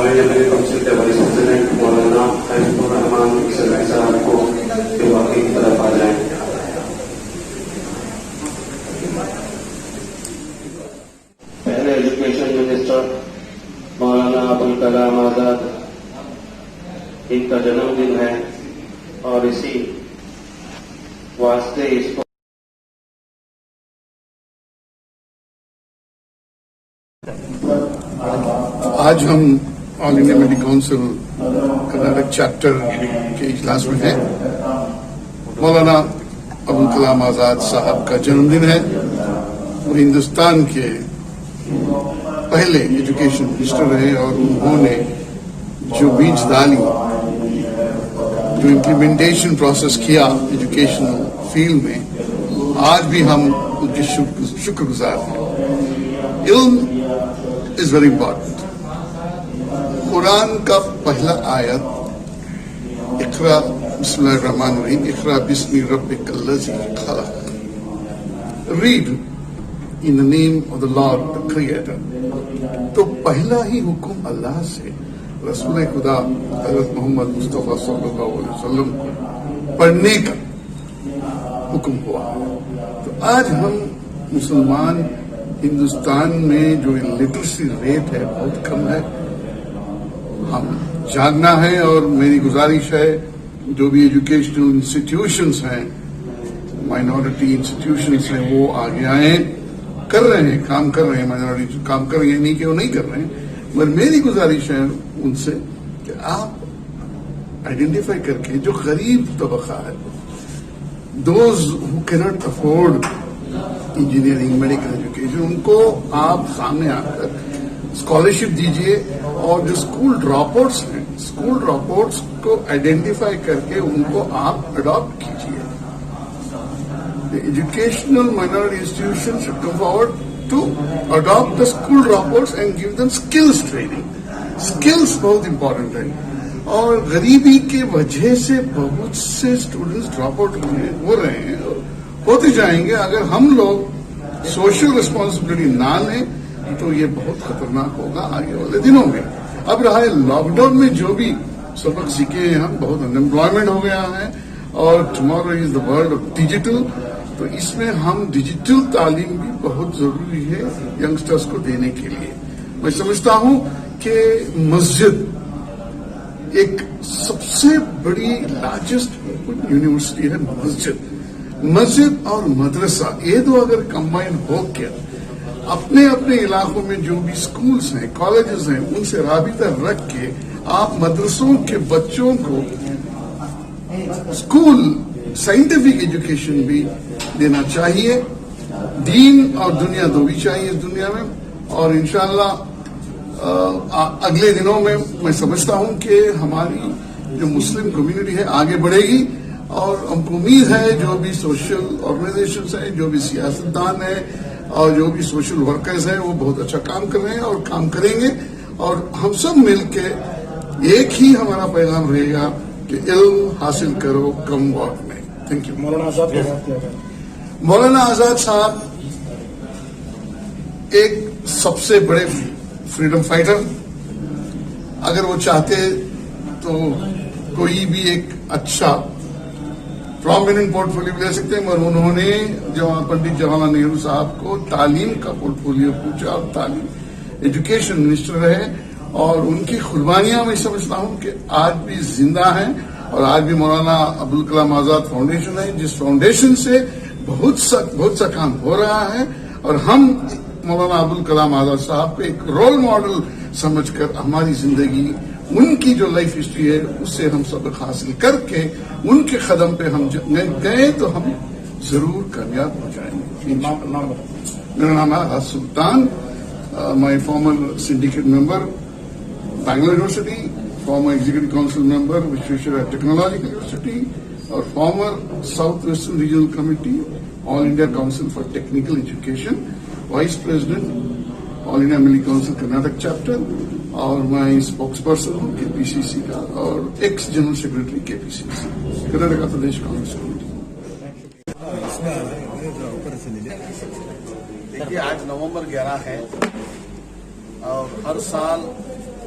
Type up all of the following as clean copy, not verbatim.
میری کونسل کے vice president مولانا حفیظ الرحمان صاحب کو کہ واقعی کی طرف آ جائیں. پہلے ایجوکیشن منسٹر مولانا ابوالکلام آزاد، ان کا جنم دن ہے اور اسی واسطے اس کو آج ہم all India medical council Karnataka chapter کے اجلاس میں ہیں. مولانا ابوالکلام آزاد صاحب کا جنم دن ہے. وہ ہندوستان کے پہلے ایجوکیشن منسٹر رہے اور انہوں نے جو بیج ڈالی، جو امپلیمنٹیشن پروسیس کیا ایجوکیشنل فیلڈ میں، آج بھی ہم ان کے شکر گزار ہیں. علم از ویری امپورٹنٹ. قرآن کا پہلا آیت اقرا بسم اللہ الرحمن الرحیم، اقرا بسم ربک الذی خلق. Read in the name of the Lord, the Creator. تو پہلا ہی حکم اللہ سے رسول خدا حضرت محمد مصطفیٰ صلی اللہ علیہ وسلم کو پڑھنے کا حکم ہوا. تو آج ہم مسلمان ہندوستان میں جو لٹریسی ریٹ ہے بہت کم ہے. ہم جاننا ہے اور میری گزارش ہے جو بھی ایجوکیشنل انسٹیٹیوشنز ہیں، مائنورٹی انسٹیٹیوشنز ہیں، وہ آگے آئیں. کر رہے ہیں، کام کر رہے ہیں، مائنورٹی کام کر رہے ہیں، نہیں کہ وہ نہیں کر رہے ہیں، مگر میری گزارش ہے ان سے کہ آپ آئیڈینٹیفائی کر کے جو غریب طبقہ ہے، those who can't afford engineering medical education, ان کو آپ سامنے آ کر اسکالرشپ دیجیے. اور جو اسکول ڈراپ آؤٹس ہیں، اسکول ڈراپ آؤٹس کو آئیڈینٹیفائی کر کے ان کو آپ اڈاپٹ کیجیے. The educational minority institutions should come forward to adopt the school dropouts and give them skills training. Skills بہت امپورٹنٹ ہے. اور غریبی کی وجہ سے بہت سے اسٹوڈنٹس ڈراپ آؤٹ ہو رہے ہیں، ہوتے جائیں گے. اگر ہم لوگ سوشل ریسپانسبلٹی نہ لیں تو یہ بہت خطرناک ہوگا آگے والے دنوں میں. اب رہا ہے لاک ڈاؤن میں جو بھی سبق سیکھے ہیں ہم، بہت انمپلائمنٹ ہو گیا ہے اور tomorrow is the world of digital. تو اس میں ہم ڈیجیٹل تعلیم بھی بہت ضروری ہے ینگسٹرز کو دینے کے لیے. میں سمجھتا ہوں کہ مسجد ایک سب سے بڑی لارجسٹ یونیورسٹی ہے. مسجد اور مدرسہ یہ دو اگر کمبائن ہو کے اپنے اپنے علاقوں میں جو بھی اسکولز ہیں، کالجز ہیں، ان سے رابطہ رکھ کے آپ مدرسوں کے بچوں کو اسکول سائنٹیفک ایجوکیشن بھی دینا چاہیے. دین اور دنیا دو بھی چاہیے اس دنیا میں. اور انشاءاللہ اگلے دنوں میں میں سمجھتا ہوں کہ ہماری جو مسلم کمیونٹی ہے آگے بڑھے گی. اور ہم کو امید ہے جو بھی سوشل آرگنائزیشنز ہیں، جو بھی سیاستدان ہیں اور جو بھی سوشل ورکرز ہیں، وہ بہت اچھا کام کر رہے ہیں اور کام کریں گے. اور ہم سب مل کے ایک ہی ہمارا پیغام رہے گا کہ علم حاصل کرو کم وقت میں. Thank you. مولانا آزاد صاحب ایک سب سے بڑے فریڈم فائٹر. اگر وہ چاہتے تو کوئی بھی ایک اچھا پرومیننٹ پورٹ فولیو لے سکتے ہیں، مگر انہوں نے پنڈت جواہر لال نہرو صاحب کو تعلیم کا پورٹ فولیو پوچھا اور تعلیم ایجوکیشن منسٹر رہے. اور ان کی قربانیاں میں سمجھتا ہوں کہ آج بھی زندہ ہیں. اور آج بھی مولانا ابوالکلام آزاد فاؤنڈیشن ہے جس فاؤنڈیشن سے بہت سا کام ہو رہا ہے. اور ہم مولانا ابوالکلام آزاد صاحب کو ایک رول ماڈل سمجھ کر ہماری زندگی، ان کی جو لائف ہسٹری ہے اس سے ہم سبق حاصل کر کے ان کے قدم پہ ہم گئے تو ہم ضرور کامیاب ہو جائیں گے. میرا نام ہے Haj Sultan. My former syndicate member Bangalore university, former Executive Council member Visvesvaraya Technological University, or former South Western Regional Committee, All India Council for Technical Education, Vice President, All India Medical Council Karnataka Chapter, اور میں spokes person ہوں KPCC کا اور x general secretary KPCC Karnataka Pradesh Congress committee. دیکھیے آج نومبر 11 ہے اور ہر سال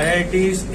IITs,